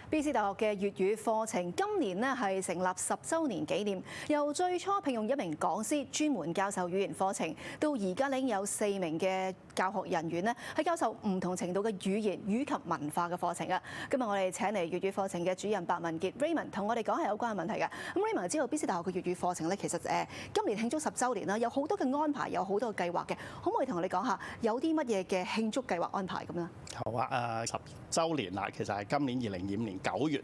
BC 大學嘅粵語課程今年咧係成立10週年紀念，由最初聘用1名講師專門教授語言課程，到而家已經有4名嘅教學人員咧係教授唔同程度嘅語言以及文化嘅課程啊。今日我哋請嚟粵語課程嘅主任白文傑 Raymond 同我哋講係有關嘅問題嘅。咁 Raymond 知道 BC 大學嘅粵語課程咧，其實今年慶祝10週年啦，有好多嘅安排，有好多嘅計劃嘅，可唔可以同我哋講下有啲乜嘢嘅慶祝計劃安排咁咧？好啊，10週年啦，其實係今年2025年9月，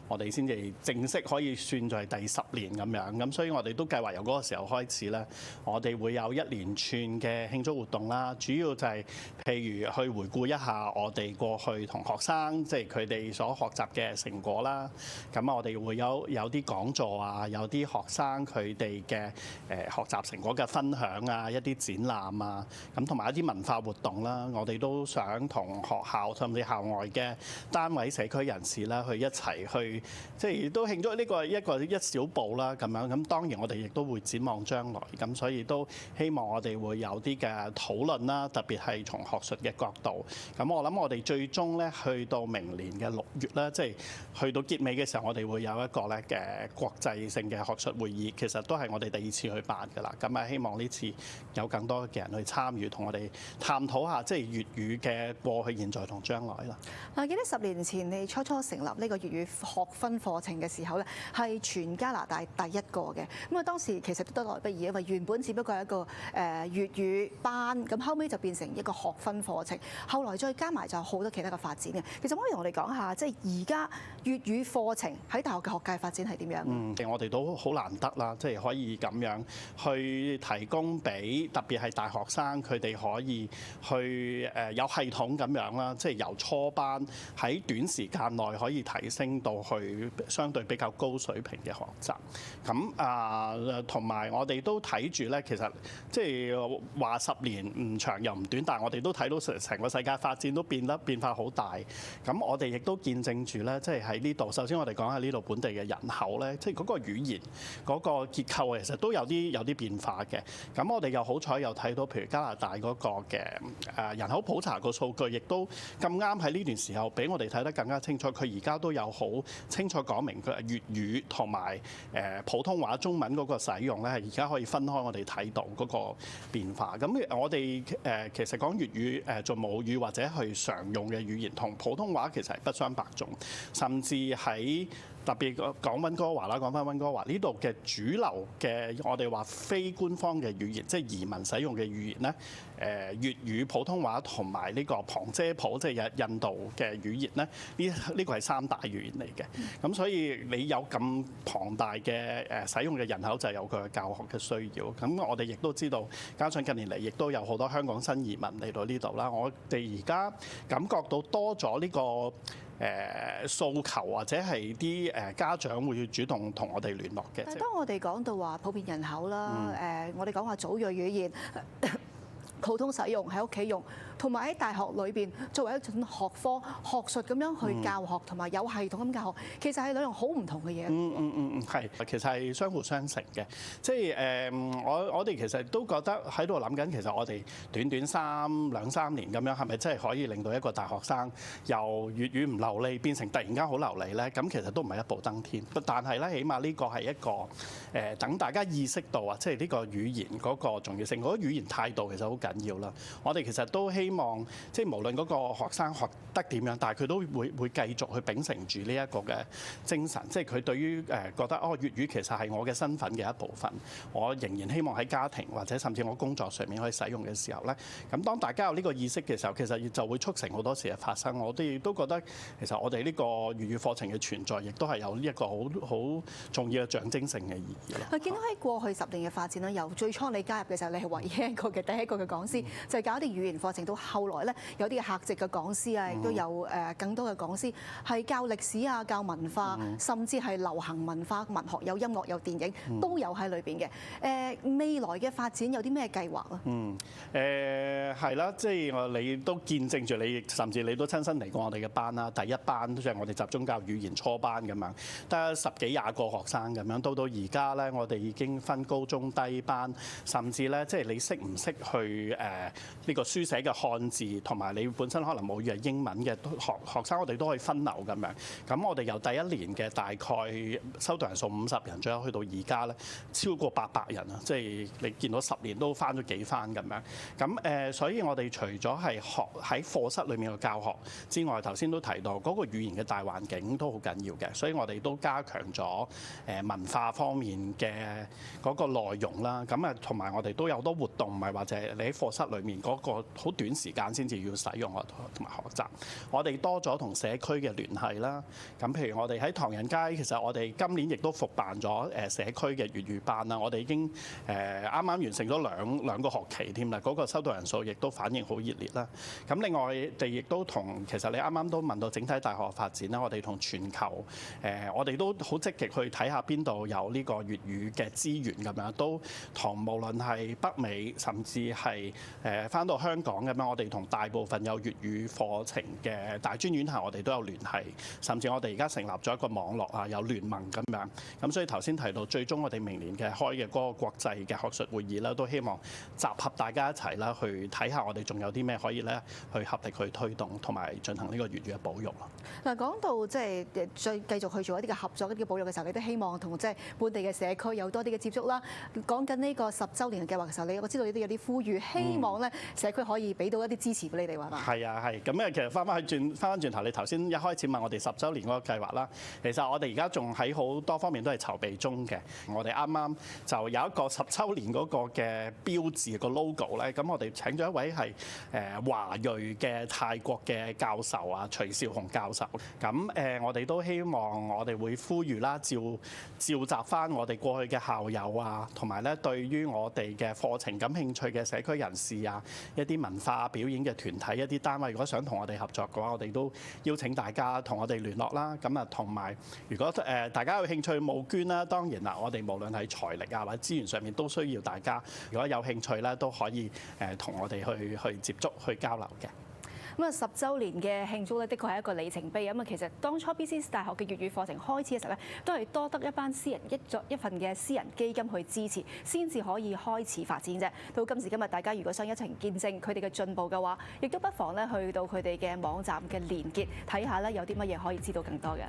我哋先至正式可以算在第10年咁樣，咁所以我哋都計劃由嗰個時候開始咧，我哋會有一連串嘅慶祝活動啦，主要就係譬如去回顧一下我哋過去同學生即係佢哋所學習嘅成果啦，咁我哋會有啲講座啊，有啲學生佢哋嘅學習成果嘅分享啊，一啲展覽啊，咁同埋一啲文化活動啦，我哋都想同學校甚至校外嘅單位、社區人士啦，去一齊去，即係都慶祝呢個一小步啦咁樣。咁當然我哋亦都會展望將來，咁所以都希望我哋會有啲嘅討論啦，特別係從學術嘅角度。咁我諗我哋最終咧去到明年嘅6月啦，即係去到結尾嘅時候，我哋會有一個咧嘅國際性嘅學術會議，其實都係我哋第2次去辦㗎啦。咁啊，希望呢次有更多嘅人去參與，同我哋探討下即係粵語嘅過去、現在同將來啦。嗱，記得10年前你初成立呢個粵語學分課程嘅時候咧，係全加拿大第一個嘅。咁啊，當時其實都得來不易，因為原本只不過係一個粵語班，咁後尾就變成一個學分課程，後來再加埋就好多其他嘅發展嘅。其實可以同我哋講下，即係而家粵語課程喺大學嘅學界發展係點樣？我哋都好難得啦，即係可以咁樣去提供俾特別係大學生，佢哋可以去有系統咁樣啦，即係由初班喺短時間內可以提升到去相對比較高水平嘅學習。咁同埋我哋都睇住咧，其實即係話10年唔長又唔短，但係我哋都睇到成個世界發展都變化好大。咁我哋亦都見證住咧，即係喺呢度。首先我哋講下呢度本地嘅人口咧，即係嗰個語言嗰個結構其實都有啲變化嘅。咁我哋又好彩又睇到，譬如加拿大嗰個嘅人口普查個數據，亦都咁啱喺呢段時候俾我哋睇得更加清楚。佢而家都有好清楚講明佢粵語同埋普通話中文嗰個使用咧，係而家可以分開我哋睇到嗰個變化。咁我哋其實講粵語做母語或者去常用嘅語言，同普通話其實係不相伯仲，甚至喺特別講溫哥華啦，講翻溫哥華呢度嘅主流嘅我哋話非官方嘅語言，即係移民使用嘅語言咧，粵語、普通話同埋呢個旁遮普，即係印度嘅語言咧，呢個係3大語言嚟嘅。咁所以你有咁龐大嘅使用嘅人口，就有佢嘅教學嘅需要。咁我哋亦都知道，加上近年嚟亦都有好多香港新移民嚟到呢度啦。我哋而家感覺到多咗呢個訴求，或者係啲家長會主動同我哋聯絡嘅。但係當我哋講到話普遍人口啦，我哋講話祖裔語言普通使用喺屋企用，同埋喺大學裏邊作為一種學科學術咁樣去教學，同埋有系統咁教學，其實係兩樣好唔同嘅嘢。係，其實係相輔相成嘅。即係我哋其實都覺得喺度諗緊，其實我哋短2、3年咁樣，係咪真係可以令到一個大學生由粵語唔流利變成突然間好流利咧？咁其實都唔係一步登天。但係咧，起碼呢個係一個等大家意識到啊，即係呢個語言嗰個重要性。嗰個語言態度其實好緊要啦。我哋其實都希望，即係無論嗰個學生學得點樣，但係佢都會繼續去秉承住呢一個嘅精神，即係佢對於覺得粵語其實係我嘅身份嘅一部分，我仍然希望喺家庭或者甚至我工作上面可以使用嘅時候咧，咁當大家有呢個意識嘅時候，其實就會促成好多事嘅發生。我哋都覺得其實我哋呢個粵語課程嘅存在，亦都係有呢一個好重要嘅象徵性嘅意義咯。見到喺過去10年嘅發展啦，由最初你加入嘅時候，你係唯一第一個嘅講師，就係搞啲語言課程，到後來咧有啲客席嘅講師啊，亦都有更多嘅講師係教歷史啊、教文化，甚至係流行文化、文學、有音樂、有電影都有喺裏邊嘅。未來嘅發展有啲咩計劃啊？係啦，即係你都見證住你，甚至你都親身嚟過我哋嘅班啦。第一班即係我哋集中教語言初班咁樣，得10幾20個學生咁樣。到而家咧，我哋已經分高中低班，甚至咧即係你識唔識去呢個書寫嘅漢字同埋你本身可能母語係英文嘅學生，我哋都可以分流咁樣。咁我哋由第一年嘅大概修讀人數50人左右，去到而家咧超過800人啊！即係你見到10年都翻咗幾番咁樣。咁所以我哋除咗係學喺課室裏面嘅教學之外，頭先都提到嗰個語言嘅大環境都好緊要嘅，所以我哋都加強咗文化方面嘅嗰個內容啦。咁啊，同埋我哋都有好多活動，唔係話就係你喺課室裏面嗰個好短時間先至要使用同埋學習。我哋多咗同社區嘅聯繫啦。咁譬如我哋喺唐人街，其實我哋今年亦都復辦咗社區嘅粵語班啦。我哋已經啱啱完成咗兩個學期添啦。嗰個收到人數亦都反應好熱烈啦。咁另外哋亦都同其實你啱啱都問到整體大學發展啦。我哋同全球我哋都好積極去睇下邊度有呢個粵語嘅資源咁樣，都同無論係北美甚至係翻到香港咁樣，我哋同大部分有粵語課程嘅大專院校，我哋都有聯繫，甚至我哋而家成立咗一個網絡啊，有聯盟咁樣。咁所以頭先提到，最終我哋明年嘅開嘅嗰個國際嘅學術會議啦，都希望集合大家一齊啦，去睇下我哋仲有啲咩可以咧去合力去推動同埋進行呢個粵語嘅保育咯。嗱，講到即係再繼續去做一啲嘅合作、一啲嘅保育嘅時候，你都希望同即係本地嘅社區有多啲嘅接觸啦。講緊呢個10週年嘅計劃嘅時候，我知道你都有啲呼籲，希望咧社區可以俾到一啲支持俾你哋，係嘛？係啊，係。咁其實翻返轉頭，你頭先一開始問我哋10週年嗰個計劃啦，其實我哋而家仲喺好多方面都係籌備中嘅。我哋啱啱就有一個10週年嗰個嘅標誌個 logo 咧，咁我哋請咗一位係華裔嘅泰國嘅教授啊，徐少雄教授。咁我哋都希望我哋會呼籲啦，召集翻我哋過去嘅校友啊，同埋咧對於我哋嘅課程感興趣嘅社區人士啊，一啲文化表演嘅團體、一啲單位，如果想同我哋合作嘅話，我哋都邀請大家同我哋聯絡啦。咁啊，同埋如果大家有興趣募捐啦，當然啦，我哋無論係財力啊或者資源上面都需要大家，如果有興趣咧，都可以同我哋去接觸、去交流嘅。咁啊，10週年嘅慶祝咧，的確係一個里程碑。咁啊，其實當初 BC 大學嘅粵語課程開始嘅時候咧，都係多得一班私人一份嘅私人基金去支持，先至可以開始發展啫。到今時今日，大家如果想一齊見證佢哋嘅進步嘅話，亦都不妨咧去到佢哋嘅網站嘅連結，睇下咧有啲乜嘢可以知道更多嘅。